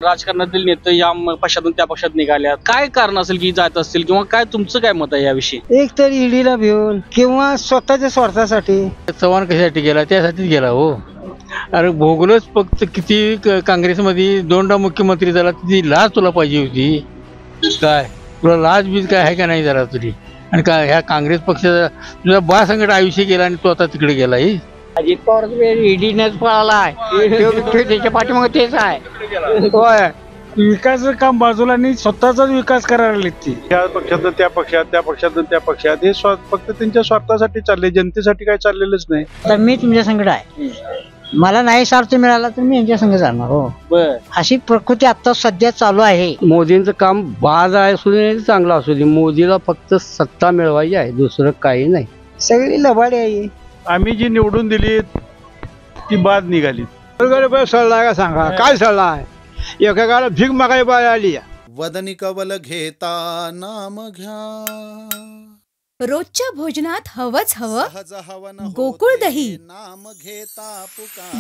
राजकारणातील नेते या पक्षातून त्या पक्षात निघाल्यात, काय कारण असेल की जात असतील किंवा काय तुमचं काय मत आहे याविषयी? एक तर ईडीला भिवून किंवा स्वतःच्या स्वार्थासाठी. चव्हाण कशासाठी गेला? त्यासाठीच गेला हो. अरे भोगलच फक्त किती काँग्रेसमध्ये दोनदा मुख्यमंत्री झाला, ती लाज तुला पाहिजे होती काय? तुला लाज बीज काय आहे का नाही जरा तरी? आणि काय ह्या काँग्रेस पक्षाचा तुझा बा संकट आयुष्य गेला आणि तो आता तिकडे गेला. अजित पवार ईडीनेच पळालाय, त्याच्या पाठीमागे तेच आहे. होय, विकासाचं काम बाजूला आणि स्वतःचाच विकास करायला लागली ती. त्या पक्षातून त्या पक्षात, त्या पक्षातून त्या पक्षात, हे फक्त त्यांच्या स्वार्थासाठी चालले, जनतेसाठी काय चाललेलंच नाही. तर मी तुमच्या संकट आहे, मला नाही स्वार्थ मिळाला तर मी यांच्या संग जाणार. हो, अशी प्रकृती आता सध्या चालू आहे. मोदींचं काम बाज आहे असू दे, चांगला असू दे, मोदीला फक्त सत्ता मिळवायची आहे, दुसरं काही नाही. सगळी लबाडी आहे. आम्ही जी निवडून दिली ती बाद निघाली. सळला का सांगा, काय सळला आहे? एकेकाला भीक मागाय बाय आली. वदनी कवल घेता नाम घ्या, रोजच्या भोजनात हवंच हवं गोकुळ दही. नाम घेता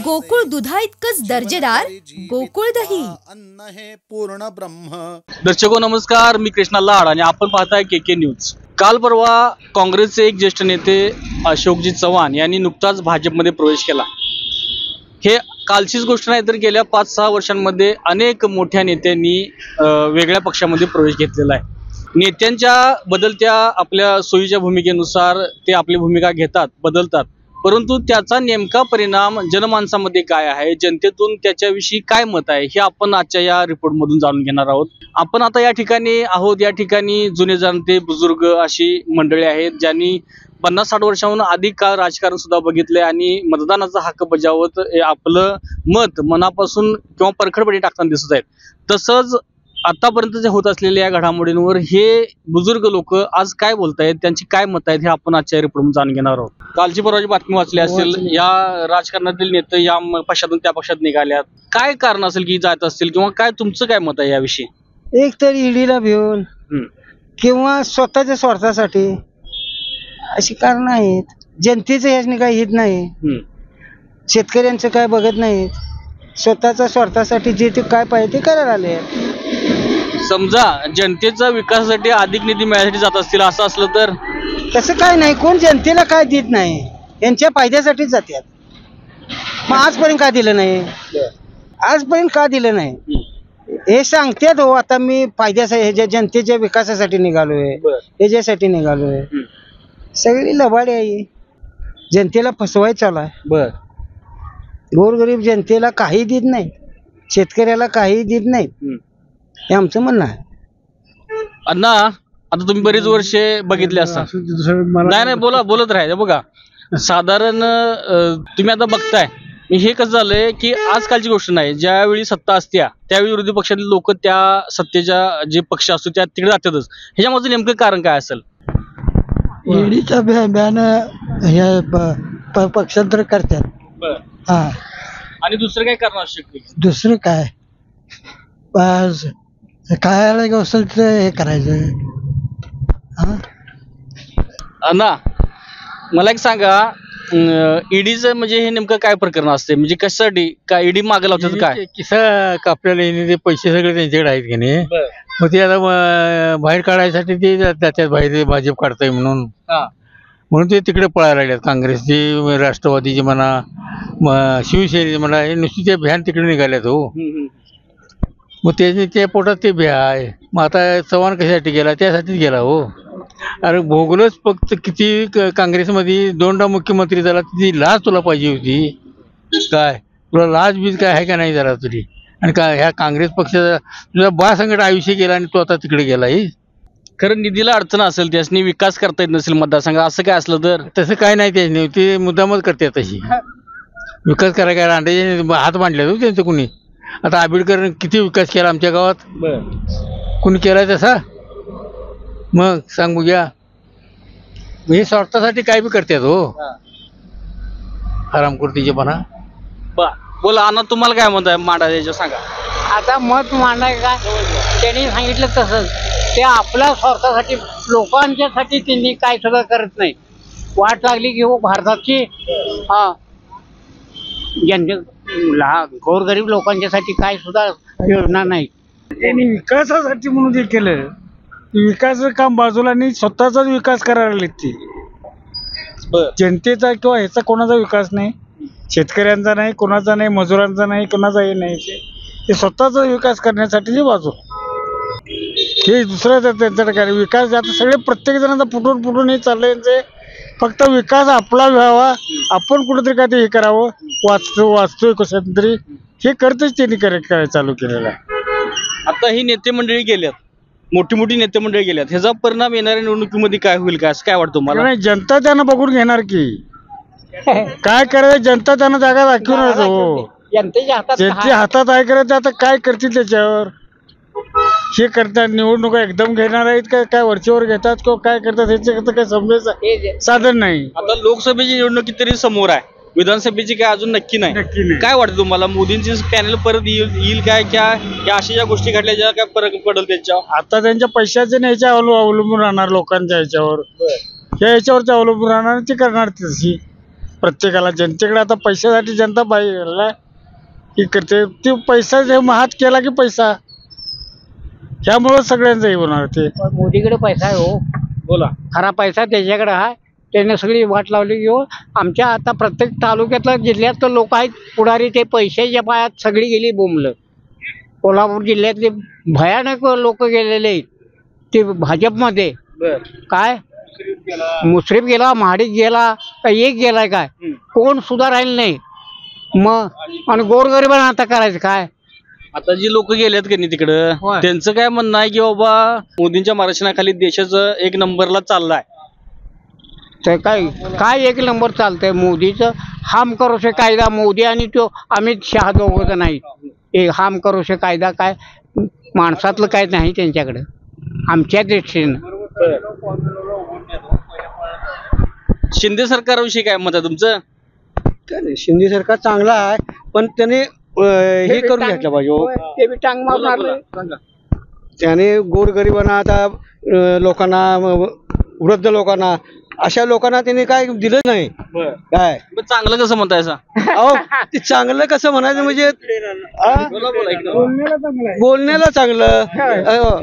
गोकुळ दुधा इतकंच दर्जेदार गोकुळ दही. अन्न हे पूर्ण ब्रह्म. दर्शको नमस्कार, मी कृष्णा लाड आणि आपण पाहताय के न्यूज. काल परवा काँग्रेसचे एक ज्येष्ठ नेते अशोकजी चव्हाण यांनी नुकताच भाजपमध्ये प्रवेश केला. हे कालचीच गोष्ट नाही, तर गेल्या 5-6 वर्षांमध्ये अनेक मोठ्या नेत्यांनी वेगळ्या पक्षामध्ये प्रवेश घेतलेला आहे. नेत्यांच्या बदलत्या आपल्या सोयीच्या भूमिकेनुसार ते आपली भूमिका घेतात, बदलतात, परंतु त्याचा नेमका परिणाम जनमानसामध्ये काय आहे, जनतेतून त्याच्याविषयी काय मत आहे, हे आपण आजच्या या रिपोर्टमधून जाणून घेणार आहोत. आपण आता या ठिकाणी आहोत. या ठिकाणी जुने जाणते बुजुर्ग अशी मंडळी आहेत, ज्यांनी 50-60 वर्षाहून अधिक काळ राजकारण सुद्धा बघितलंय आणि मतदानाचा हक्क बजावत आपलं मत मनापासून किंवा परखडपणे टाकताना दिसत आहेत. तसंच आतापर्यंत जे होत असलेल्या या घडामोडींवर हे बुजुर्ग लोक आज काय बोलतायत, त्यांची काय मत आहेत, हे आपण आजच्या रिपोर्टमध्ये जाणून घेणार आहोत. कालची परवाची बातमी वाचली असेल, या राजकारणातील नेते या पक्षातून त्या पक्षात निघाल्यात, काय कारण असेल की जात असतील किंवा काय तुमचं काय मत आहे याविषयी? एक तर ईडीला भिवून किंवा स्वतःच्या स्वार्थासाठी अशी कारण आहेत. जनतेचं ह्याने काही हित नाही, शेतकऱ्यांचं काय बघत नाहीत, स्वतःच्या स्वार्थासाठी जे ते काय पाहिजे ते करायला आले. समजा जनतेचा विकासासाठी अधिक निधी मिळण्यासाठी जात असतील, असं असलं तर? तसं काय नाही, कोण जनतेला काय देत नाही, यांच्या फायद्यासाठीच जातात. मग आजपर्यंत का दिलं नाही? आजपर्यंत का दिलं नाही हे सांगतात. हो, आता मी फायद्यासाठी ह्याच्या जनतेच्या विकासासाठी निघालोय, ह्याच्यासाठी निघालोय. सगळी लबाडी आहे, जनतेला फसवायचं चालू आहे. गोरगरीब जनतेला काही देत नाही, शेतकऱ्याला काही देत नाही, हे आमचं म्हणणं आहे. अण्णा, आता तुम्ही बरीच वर्षे बघितले असतात. नाही बोलत राहायचं. बघा, साधारण तुम्ही आता बघताय, हे कसं झालंय की आजकालची गोष्ट नाही, ज्यावेळी सत्ता असत्या त्यावेळी विरोधी पक्षातील लोक त्या सत्तेच्या जे पक्ष असतो त्या तिकडे जातातच. ह्याच्यामध्ये नेमकं कारण काय असेल? ईडीचा बॅन हे पक्षांतर करतात. आणि दुसरं काय कारण असू शकते? दुसरं काय काय असेल तर हे करायचं. अण्णा, मला एक सांगा, ईडीचं म्हणजे हे नेमकं काय प्रकरण असते? म्हणजे कशासाठी काय ईडी मागे लावतात? काय किसा कापलेला ते पैसे सगळे त्यांच्याकडे आहेत की नाही, मग ते आता बाहेर काढायसाठी ते त्याच्यात बाहेर भाजप काढताय म्हणून ते तिकडे पळायला लागल्यात. काँग्रेसची, राष्ट्रवादीची म्हणा, शिवसेनेची म्हणा, हे नुसती ते भ्यान तिकडे निघाल्यात. हो, मग त्या पोटात ते भ्या आहे. मग आता चव्हाण कशासाठी गेला? त्यासाठीच गेला. हो, अरे भोगलच फक्त किती काँग्रेसमध्ये दोनदा मुख्यमंत्री झाला, ती लाज तुला पाहिजे होती काय? तुला लाज बीज काय आहे का नाही जरा तरी? आणि काय ह्या काँग्रेस पक्षाचा तुझा बा संकट आयुष्य गेला आणि तो आता तिकडे गेला. खरं निधीला अडचण असेल, त्यासनी विकास करता येत नसेल मतदारसंघ, असं काय असलं तर? तसं काय नाही, त्याने ते मुद्दामच करते तशी. विकास करायला काय रांड्याचे हात मांडले हो त्यांचं कुणी? आता आंबेडकर किती विकास केला आमच्या गावात? कुणी केलाय तसा? मग सांग बघूया. हे स्वार्थासाठी काय बी करतात. हो, हरामखोर म्हणा. बोला अण्णा, तुम्हाला काय मत आहे मांडायचं सांगा. आता मत मांडाय का, त्यांनी सांगितलं तसंच, ते आपल्या स्वार्थासाठी लोकांच्यासाठी त्यांनी काय सुद्धा करत नाही. वाट लागली की हो भारताची, जनते गोरगरीब लोकांच्यासाठी काय सुद्धा योजना नाही. त्यांनी विकासासाठी म्हणून ते केलं. विकासाचं काम बाजूला आणि स्वतःचाच विकास करायला लागले ते. जनतेचा किंवा ह्याचा कोणाचा विकास नाही, शेतकऱ्यांचा नाही, कोणाचा नाही, मजुरांचा नाही, कोणाचा हे नाही. ते स्वतःचा विकास करण्यासाठी जे बाजू हे दुसरा त्यांचा काय विकास. आता सगळे प्रत्येक जणांचा फुटून हे चाललंय. फक्त विकास आपला व्हावा, आपण कुठेतरी काय ते हे करावं, वाचतोय कसं तरी हे करतच त्यांनी करायला चालू केलेलं आहे. आता ही नेते मंडळी गेल्यात, मोठी नेते मंडळी गेल्यात, ह्याचा परिणाम येणाऱ्या निवडणुकीमध्ये काय होईल का, असं काय वाटतं मला? नाही, जनता त्यांना बघून घेणार की काय करायचं. जनता त्यांना जागा दाखवणार. हो, त्यांच्या हातात आहे करायचं. आता काय करतील त्याच्यावर हे करतात. निवडणुका एकदम घेणार आहेत का काय वरचेवर घेतात किंवा काय करतात ह्याच्याकरता काय समजायचं साधन नाही. आता लोकसभेची निवडणुकी तरी समोर आहे, विधानसभेची काय अजून नक्की नाही. काय वाटतं तुम्हाला, मोदींची पॅनल परत येईल काय, या अशा ज्या गोष्टी घडल्या ज्या काय फरक पडेल त्याच्यावर? आता त्यांच्या पैशाचे ह्याच्या अवलंबून राहणार, लोकांच्या ह्याच्यावर ह्याच्यावरती अवलंबून राहणार. ते करणार तशी प्रत्येकाला. जनतेकडे आता पैशासाठी जनता पाहिजे ही करते. ते पैसा हात केला की पैसा, ह्यामुळे सगळ्यांचं हे होणार. ते मोदीकडे पैसा आहे. हो, बोला. खरा पैसा त्याच्याकडे आहे. त्याने सगळी वाट लावली की हो, आमच्या आता प्रत्येक तालुक्यातल्या जिल्ह्यात लोक आहेत पुढारी, ते पैशाच्या पायात सगळी गेली बोंबलं. कोल्हापूर जिल्ह्यातले भयानक लोक गेलेले आहेत ते भाजपमध्ये. काय मुश्रीफ गेला, महाडिक गेला, काय एक गेलाय काय, कोण सुद्धा राहिलं नाही. मग आणि गोरगरिबांना आता करायचं काय? आता जी लोक गेलेत की नाही तिकडं, होय. त्यांचं काय म्हणणं आहे की बाबा मोदींच्या मार्गदर्शनाखाली देशाचं एक नंबरला चाललाय. ते काय एक नंबर चालतंय मोदीचं. हम करोशे कायदा, मोदी आणि तो अमित शहा दोघं नाही. एक हम करोशे कायदा काय माणसातलं काय नाही त्यांच्याकडं आमच्या दृष्टीनं. शिंदे सरकारविषयी काय मत आहे तुमचं? शिंदे सरकार चांगला आहे, पण त्याने हे करून घेतलं पाहिजे. ते बी टांग मारणार. त्याने गोरगरिबांना, आता लोकांना, वृद्ध लोकांना, अशा लोकांना त्यांनी काय दिलं नाही. काय चांगलं कसं म्हणतायचा? अहो, ते चांगलं कसं म्हणायचं म्हणजे बोलण्याला चांगलं,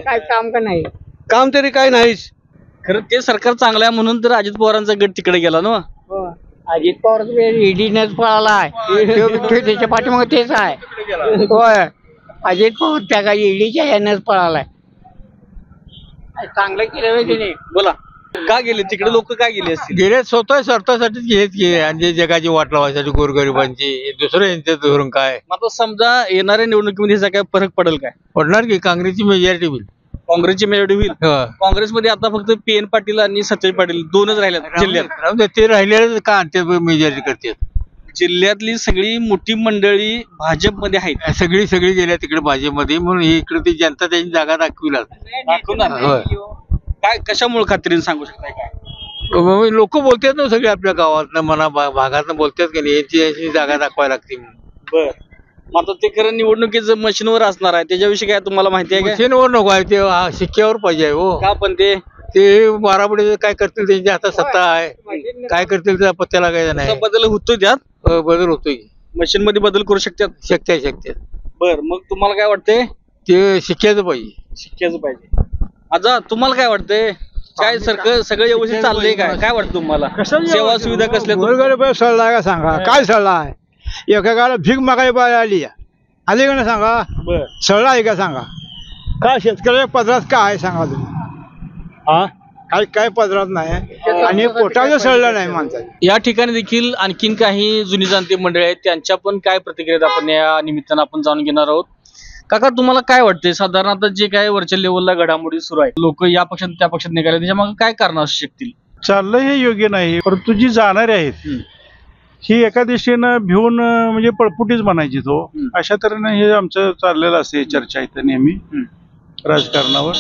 काय काम का नाही, काम तरी काय नाहीच. खरं ते सरकार चांगलं आहे म्हणून तर अजित पवारांचा गट तिकडे गेला ना. अजित पवार ईडीनेच पळाला आहे, त्याच्या पाठीमागे तेच आहे. होय, अजित पवार त्या काय ईडीच्या यानेच पळालाय. चांगलं केलं त्याने. बोला, का गेले तिकडे लोक, का गेले असतील? गेले स्वतः स्वार्थासाठीच घेत गे आणि जगाची वाट लावायसाठी गोरगरिबांची. दुसरं यांचं धोरण काय? आता समजा येणाऱ्या निवडणुकीमध्ये ह्याचा काय फरक पडेल काय? पडणार की काँग्रेसची मेजॉरिटी होईल. काँग्रेसची मेजॉरिटी होईल. काँग्रेसमध्ये आता फक्त PN पाटील आणि सत्यजित पाटील दोनच राहिल्यात जिल्ह्यात. ते राहिलेले का ते मेजॉरिटी करतात. जिल्ह्यातली सगळी मोठी मंडळी भाजपमध्ये आहेत. सगळी गेल्या तिकडे भाजपमध्ये, म्हणून इकडे ती जनता त्यांची जागा दाखवणार. काय कशामुळे खात्रीने सांगू शकताय काय? लोक बोलतात ना सगळे आपल्या गावात मना भागात बोलतात की नाही याची जागा दाखवायला लागते. बर, मग आता ते खरं निवडणुकीचं मशीनवर असणार आहे, त्याच्याविषयी काय तुम्हाला माहिती आहे का? मशीनवर नको आहे ते, शिक्क्यावर पाहिजे हो. का पण ते बाराबडी काय करतील, त्यांच्या हातात सत्ता आहे, काय करतील त्या पत्त्या लागायचा नाही. बदल होतोय त्यात, बदल होतोय, मशीन मध्ये बदल करू शकतात. शक्य. बर, मग तुम्हाला काय वाटतंय? ते शिक्क्याचं पाहिजे. आता तुम्हाला काय वाटतंय? काय सगळं व्यवस्थित चाललंय काय वाटतं तुम्हाला? सेवा सुविधा कसल्या? सळला का सांगा, काय सळला आहे? एकेकाला भीक मागायला आली का ना सांगा, सळला आहे का सांगा? काय शेतकऱ्याच्या पदरात काय आहे सांगा तुम्ही? काय पदरात नाही आणि पोटाचं सळलं नाही माणसाचं. या ठिकाणी देखील आणखीन काही जुनी जाणती मंडळी आहेत, त्यांच्या पण काय प्रतिक्रिया आपण या निमित्तानं आपण जाणून घेणार आहोत. काका, तुम्हाला काय वाटतंय साधारण आता जे काय वरच्या लेवलला घडामोडी सुरू आहे, लोक या पक्षात त्या पक्षात निघाले, त्याच्या मागे काय कारण असू शकतील? चाललंय हे योग्य नाही, परंतु जी जाणारे आहेत ही एका दिशेनं भिवून म्हणजे पळपुटीच म्हणायची तो. अशा तऱ्हेने हे आमचं चाललेलं असते चर्चा इथं नेहमी राजकारणावर.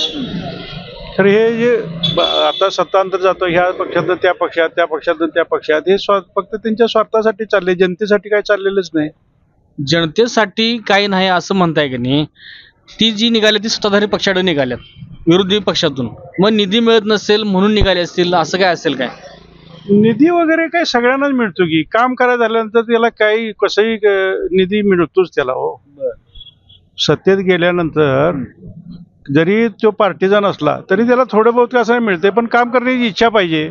तर हे जे आता सत्तांतर जातो ह्या पक्षातून त्या पक्षात, त्या पक्षातून त्या पक्षात, हे फक्त त्यांच्या स्वार्थासाठी चालले, जनतेसाठी काय चाललेलंच नाही. जनतेसाठी काही नाही असं म्हणताय की नाही? ती जी निघाली ती सत्ताधारी पक्षाकडे निघाल्यात, विरोधी पक्षातून. मग निधी मिळत नसेल म्हणून निघाले असतील, असं काय असेल काय? निधी वगैरे काय सगळ्यांनाच मिळतो की काम करायला झाल्यानंतर त्याला काही कसंही निधी मिळतोच त्याला. हो, सत्तेत गेल्यानंतर जरी तो पार्टीजन असला तरी त्याला थोडं बहुत असं मिळते, पण काम करण्याची इच्छा पाहिजे.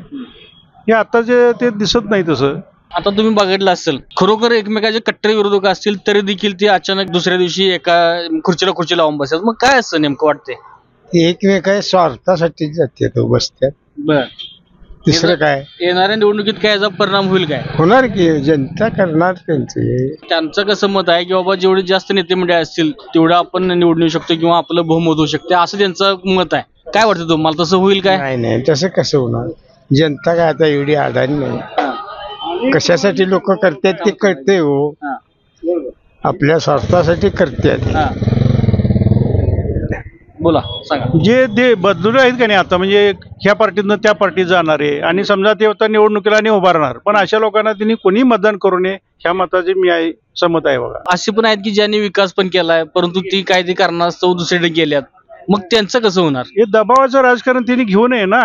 हे आताचे ते दिसत नाही तसं. आता तुम्ही बघितलं असेल, खरोखर एकमेकाचे कट्टर विरोधक असतील तरी देखील ते अचानक दुसऱ्या दिवशी एका खुर्चीला खुर्ची लावून बसतात. मग काय असं नेमकं वाटते? एकमेका स्वार्थासाठी जाते तो बसत्यात. बर, दुसरं काय येणाऱ्या निवडणुकीत काय याचा परिणाम होईल काय? होणार की जनता करणार त्यांचे. त्यांचं कसं मत आहे की बाबा जेवढे जास्त नेते मंडळी असतील तेवढं आपण निवडून येऊ शकतो किंवा आपलं बहुमत होऊ शकते, असं त्यांचं मत आहे. काय वाटतं तुम्हाला, तसं होईल काय? नाही नाही, तसं कसं होणार? जनता काय आता एवढी अडाणी नाही. कशासाठी लोक करतात ते कळते हो, आपल्या स्वार्थासाठी करतात. बोला, सांगा. जे बदलून आहेत का नाही आता, म्हणजे ह्या पार्टीतनं त्या पार्टीत जाणारे आणि समजा ते आता निवडणुकीला नाही उभारणार, पण अशा लोकांना त्यांनी कोणी मतदान करू नये ह्या मताचे मी सहमत आहे. बघा, असे पण आहेत की ज्यांनी विकास पण केलाय परंतु ती काय ते कारणास्तव दुसरीकडे गेल्यात, मग त्यांचं कसं होणार? हे दबावाचं राजकारण त्यांनी घेऊ नये ना.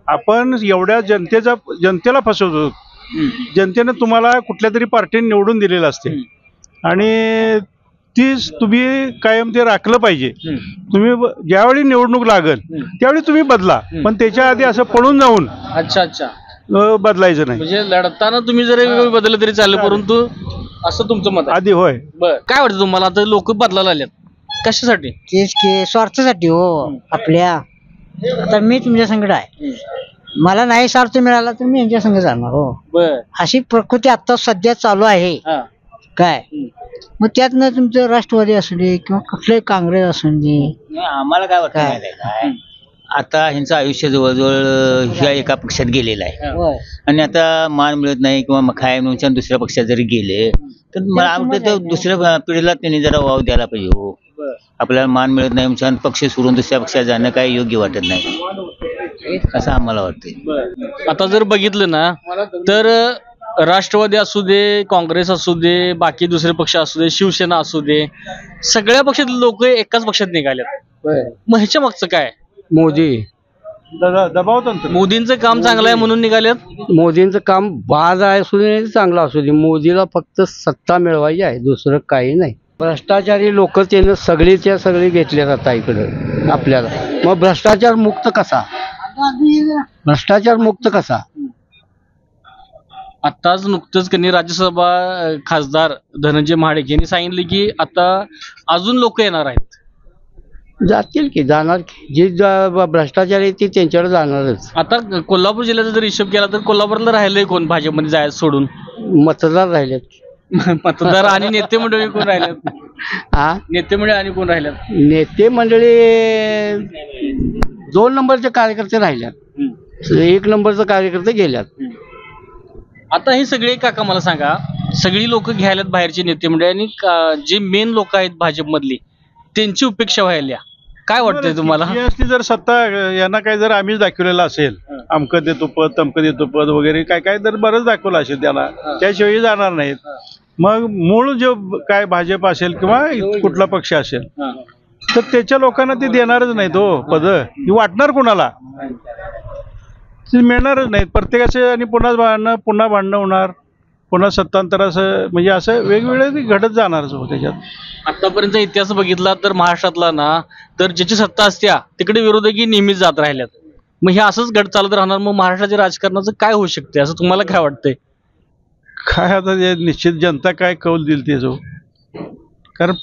आपण एवढ्या जनतेला फसवतो. जनतेने तुम्हाला कुठल्या तरी पार्टीने निवडून दिलेलं असते आणि तीच तुम्ही कायम ते राखलं पाहिजे. तुम्ही ज्यावेळी निवडणूक लागल त्यावेळी तुम्ही बदला, पण त्याच्या आधी असं पळून जाऊन बदलायचं नाही. म्हणजे लढताना तुम्ही जरी बदललं तरी चालेल, परंतु असं तुमचं मत आहे आधी. होय. काय वाटतं तुम्हाला, आता लोक बदलायला आलेत कशासाठी? तेच की स्वार्थासाठी हो आपल्या. आता मी तुमच्या संकट आहे, मला नाही स्वार्थ मिळाला तर मी यांच्या संग जाणार. हो, अशी प्रकृती आता सध्या चालू आहे. काय मग त्यातनं तुमचं राष्ट्रवादी असू दे किंवा कुठलंही काँग्रेस असू दे, आम्हाला काय वाटतं माहिती आहे काय, आता ह्यांचं आयुष्य जवळजवळ ह्या एका पक्षात गेलेलं आहे आणि आता मान मिळत नाही किंवा मग काय म्हणून दुसऱ्या पक्षात जरी गेले तर मला वाटतं दुसऱ्या पिढीला त्यांनी जरा वाव द्यायला पाहिजे. हो, आपल्याला मान मिळत नाही म्हणून पक्ष सोडून दुसऱ्या पक्षात जाणं काही योग्य वाटत नाही असं आम्हाला वाटतंय. आता जर बघितलं ना तर राष्ट्रवादी असू दे, काँग्रेस असू दे, बाकी दुसरे पक्ष असू दे, शिवसेना असू दे, सगळ्या पक्षातले लोक एकाच पक्षात निघालेत. मग ह्याच्या मागचं काय? मोदी दबाव तंत्र. मोदींचं काम चांगलं आहे म्हणून निघालेत. मोदींचं काम बाज आहे असू दे चांगलं असू दे, मोदीला फक्त सत्ता मिळवायची आहे, दुसरं काही नाही. भ्रष्टाचारी लोक त्यानं सगळीच्या सगळी घेतल्यात आता इकडं आपल्याला. मग भ्रष्टाचार मुक्त कसा? आताच नुकतंच त्यांनी राज्यसभा खासदार धनंजय महाडिक यांनी सांगितले की आता अजून लोक येणार आहेत. जातील की, जाणार की, जे भ्रष्टाचार आहे ते त्यांच्याकडे जाणारच. आता कोल्हापूर जिल्ह्याचा जर हिशोब केला तर कोल्हापूरला राहिलंय कोण भाजपमध्ये जायचं सोडून? मतदार राहिलेत. मतदार आणि नेते मंडळी कोण राहिल्यात? नेते मंडळी आणि कोण राहिल्यात? नेते मंडळी 2 नंबरचे कार्यकर्ते राहिल्यात, 1 नंबरचे कार्यकर्ते गेल्यात. आता हे सगळे काका मला सांगा, सगळी लोक घ्यायलात बाहेरचे नेते मंडळी आणि जे मेन लोक आहेत भाजपमधली त्यांची उपेक्षा व्हायला, काय वाटतंय तुम्हाला? जर सत्ता यांना काय जर आम्हीच दाखवलेलं असेल, अमकं देतो पद तमकं देतो पद वगैरे काय काय तर बरंच दाखवलं असेल त्याला, त्याशिवाय जाणार नाहीत. मग मूळ जो काय भाजप असेल किंवा कुठला पक्ष असेल तर त्याच्या लोकांना ते देणारच नाहीत. हो, पद ही वाटणार कोणाला? ते मिळणारच नाहीत प्रत्येकाचे. आणि पुन्हा भांडणं होणार, पुन्हा सत्तांतर, असं म्हणजे असं वेगवेगळे घडत जाणारच हो त्याच्यात. आतापर्यंत इतिहास बघितला तर महाराष्ट्रातला ना तर ज्याची सत्ता असत्या तिकडे विरोधकी नेहमीच जात राहिल्यात. मग हे असंच घड चालत राहणार. मग महाराष्ट्राच्या राजकारणाचं काय होऊ शकते असं तुम्हाला काय वाटतंय? काय आता निश्चित जनता काय कौल देईल ते जो, कारण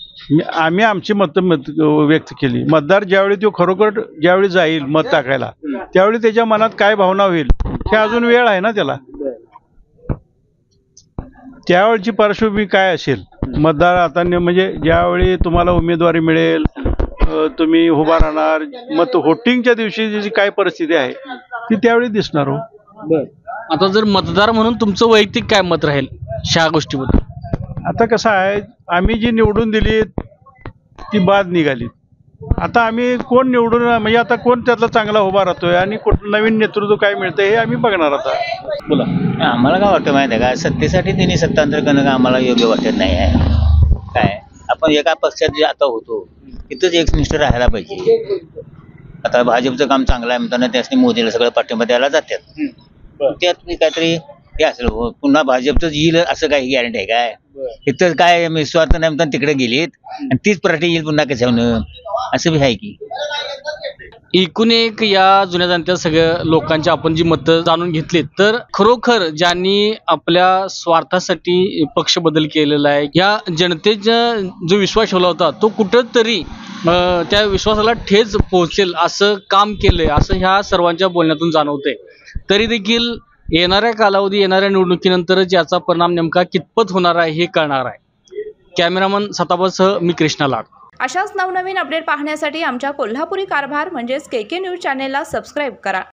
आम्ही आमची मत व्यक्त केली. मतदार ज्यावेळी तो खरोखर ज्यावेळी जाईल मत टाकायला त्यावेळी त्याच्या मनात काय भावना होईल हे अजून वेळ आहे ना त्याला. त्यावेळची पार्श्वभूमी काय असेल मतदार आता म्हणजे ज्यावेळी तुम्हाला उमेदवारी मिळेल, तुम्ही उभा राहणार, मत व्होटिंगच्या दिवशी जी काय परिस्थिती आहे ती त्यावेळी दिसणार. हो, आता जर मतदार म्हणून तुमचं वैयक्तिक काय मत राहील ह्या गोष्टीबद्दल? आता कसं आहे, आम्ही जी निवडून दिली ती बाद निघाली. आता आम्ही कोण निवडून म्हणजे आता कोण त्यातला चांगला उभा राहतोय आणि कुठलं नवीन नेतृत्व काय मिळतंय हे आम्ही बघणार. आता बोला, आम्हाला काय वाटतं माहिती आहे का, सत्तेसाठी त्यांनी सत्तांतर करणं आम्हाला योग्य वाटत नाही आहे. काय आपण एका पक्षात जे आता होतो तिथंच एकनिष्ठ राहायला पाहिजे. आता भाजपचं काम चांगलं आहे म्हणताना त्यासनी मोदीला सगळं पाठिंबा द्यायला जातात. त्यात काहीतरी हे असलं हो, पुन्हा भाजपच येईल असं काही गॅरंटी आहे काय? इथं काय स्वार्थ नाही म्हणतात तिकडे गेलीत आणि तीच पार्टी येईल पुन्हा कशावनं असं बी आहे की. एकूण एक या जुन्या जाणत्या सगळ्या लोकांची आपण जी मतं जाणून घेतली, तर खरोखर ज्यांनी आपल्या स्वार्थासाठी पक्ष बदल केलेला आहे, या जनतेचा जो विश्वास ठेवला होता तो कुठंतरी त्या विश्वासाला ठेच पोहोचेल असं काम केलंय असं ह्या सर्वांच्या बोलण्यातून जाणवतंय. तरी देखील येणाऱ्या कालावधी, येणाऱ्या निवडणुकीनंतरच याचा परिणाम नेमका कितपत होणार आहे हे कळणार आहे. कॅमेरामन सताबासह मी कृष्णा लाड. अशाच नवनवीन अपडेट पाहण्यासाठी आमच्या कोल्हापुरी कारभार म्हणजेच KK न्यूज चॅनेलला सबस्क्राईब करा.